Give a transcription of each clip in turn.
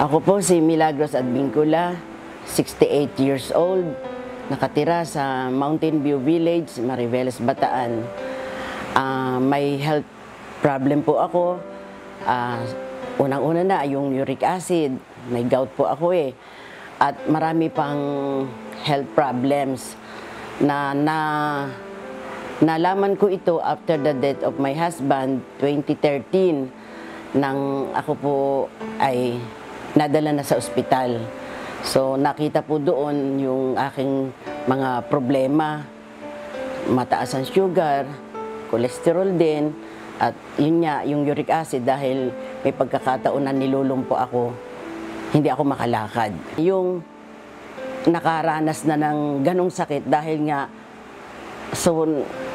Ako po si Milagros Advincula, 68 years old, nakatira sa Mountain View Village, Mariveles, Bataan. May health problem po ako. Unang-una na yung uric acid, may gout po ako eh. At marami pang health problems na nalaman ko ito after the death of my husband, 2013, nang ako po ay nadala na sa ospital. So nakita po doon yung aking mga problema, mataas ang sugar, cholesterol din, at yun nga, yung uric acid dahil may pagkakataon na nilulumpo ako, hindi ako makalakad. Yung nakaranas na ng ganong sakit dahil nga, so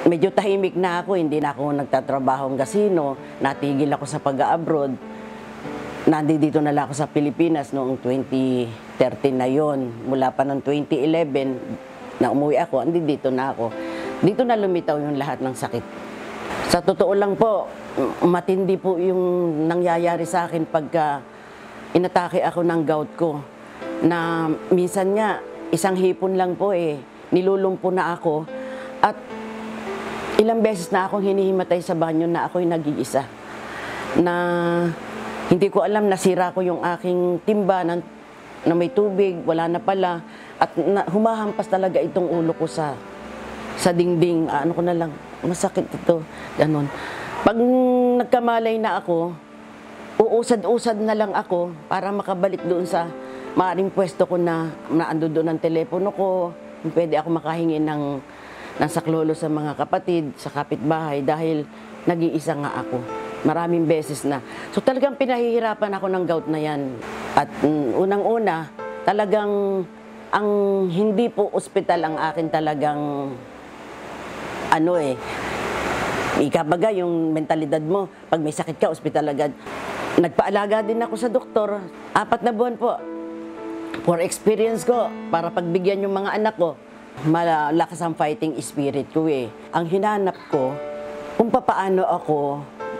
medyo tahimik na ako, hindi na ako nagtatrabaho ng kasino, natigil ako sa pag-abroad. Nandito na lang ako sa Pilipinas noong 2013 na yon. Mula pa noong 2011 na umuwi ako, dito na ako. Dito na lumitaw yung lahat ng sakit. Sa totoo lang po, matindi po yung nangyayari sa akin pagka inatake ako ng gout ko. Na minsan nga, isang hipon lang po eh, nilulumpo na ako. At ilang beses na akong hinihimatay sa banyo na ako'y nag-iisa. Na hindi ko alam, nasira ko yung aking timba na may tubig, wala na pala. At humahampas talaga itong ulo ko sa dingding. Ano ko na lang, masakit ito. Ganon. Pag nagkamalay na ako, uusad-usad na lang ako para makabalik doon sa maaring pwesto ko na naando doon ang telepono ko. Pwede ako makahingi ng saklolo sa mga kapatid, sa kapitbahay dahil nag-iisa nga ako. Maraming beses na. So talagang pinahihirapan ako ng gout na yan. At unang-una, talagang ang hindi po ospital ang akin talagang ikabaga yung mentalidad mo. Pag may sakit ka, ospital agad. Nagpaalaga din ako sa doktor. 4 na buwan po. For experience ko, para pagbigyan yung mga anak ko, malakas ang fighting spirit ko eh. Ang hinanap ko, kung papaano ako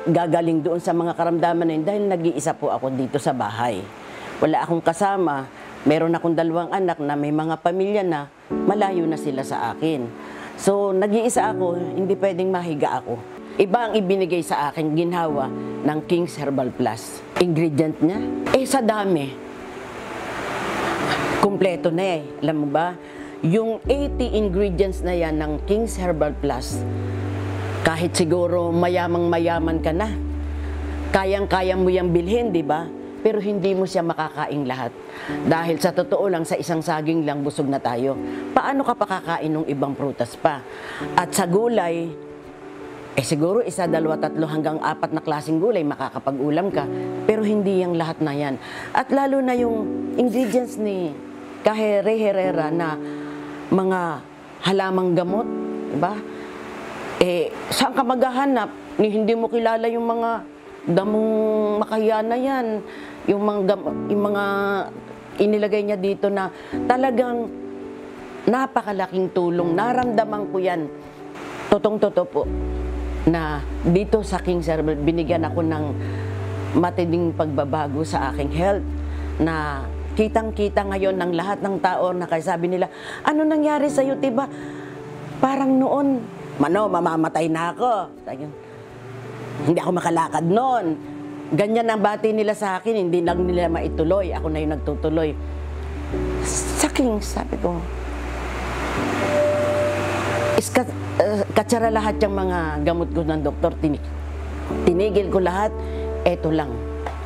gagaling doon sa mga karamdaman na yun dahil nag-iisa po ako dito sa bahay. Wala akong kasama, meron akong 2 anak na may mga pamilya na, malayo na sila sa akin. So nag-iisa ako, hindi pwedeng mahiga ako. Iba ang ibinigay sa akin, ginhawa ng King's Herbal Plus. Ingredient niya, sa dami. Kumpleto na eh, alam mo ba? Yung 80 ingredients na yan ng King's Herbal Plus, kahit siguro mayamang-mayaman ka na, kayang-kaya mo yung bilhin, di ba? Pero hindi mo siya makakain lahat. Dahil sa totoo lang, sa isang saging lang busog na tayo. Paano ka pakakain ng ibang prutas pa? At sa gulay, siguro 1, 2, 3 hanggang 4 na klaseng gulay, makakapag-ulam ka. Pero hindi yung lahat na yan. At lalo na yung ingredients ni Kahere Herrera na mga halamang gamot, di ba? Saan ka maghahanap? Hindi mo kilala yung mga damong makahiya na yan. Yung mga inilagay niya dito na talagang napakalaking tulong. Naramdaman ko yan. Totoo po na dito sa King's Herbal, binigyan ako ng matinding pagbabago sa aking health na kitang-kita ngayon ng lahat ng tao na sabi nila, ano nangyari sa'yo, diba? Parang noon, mamamatay na ako. Hindi ako makalakad noon. Ganyan ang bati nila sa akin, hindi lang nila maituloy. Ako na yung nagtutuloy. Saking, sabi ko, katsara lahat yung mga gamot ko ng doktor. Tinigil ko lahat. Eto lang,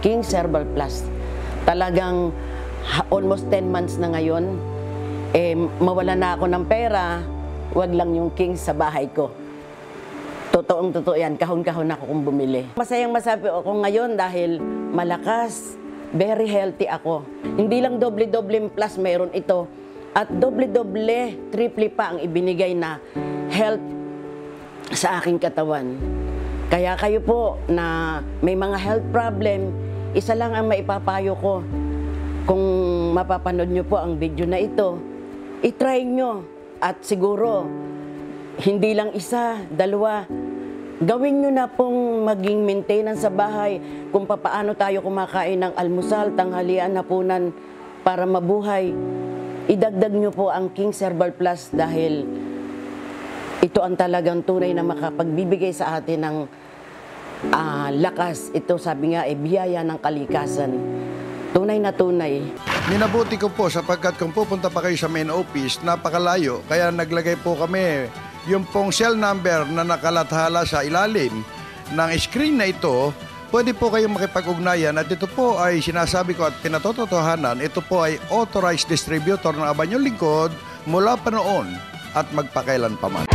King's Herbal Plus. Talagang almost 10 months na ngayon, mawala na ako ng pera, wag lang yung King's sa bahay ko. Totoo yan, kahon-kahon ako kung bumili. Masayang masabi ako ngayon dahil malakas, very healthy ako. Hindi lang doble-doble plus mayroon ito. At doble-doble, triple pa ang ibinigay na health sa aking katawan. Kaya kayo po na may mga health problem, isa lang ang maipapayo ko. Kung mapapanood nyo po ang video na ito, itry nyo. At siguro, hindi lang 1, 2, Gawin nyo na pong maging maintenance sa bahay kung papaano tayo kumakain ng almusal, tanghalian, hapunan para mabuhay. Idagdag nyo po ang King's Herbal Plus dahil ito ang talagang tunay na makapagbibigay sa atin ng lakas. Ito sabi nga biyaya ng kalikasan. Tunay na tunay. Minabuti ko po sapagkat kung pupunta pa kayo sa main office, napakalayo. Kaya naglagay po kami yung pong cell number na nakalathala sa ilalim ng screen na ito. Pwede po kayong makipag-ugnayan at ito po ay sinasabi ko at pinatotohanan, ito po ay authorized distributor ng Abanyong Lingkod mula pa noon at magpakailan pa man.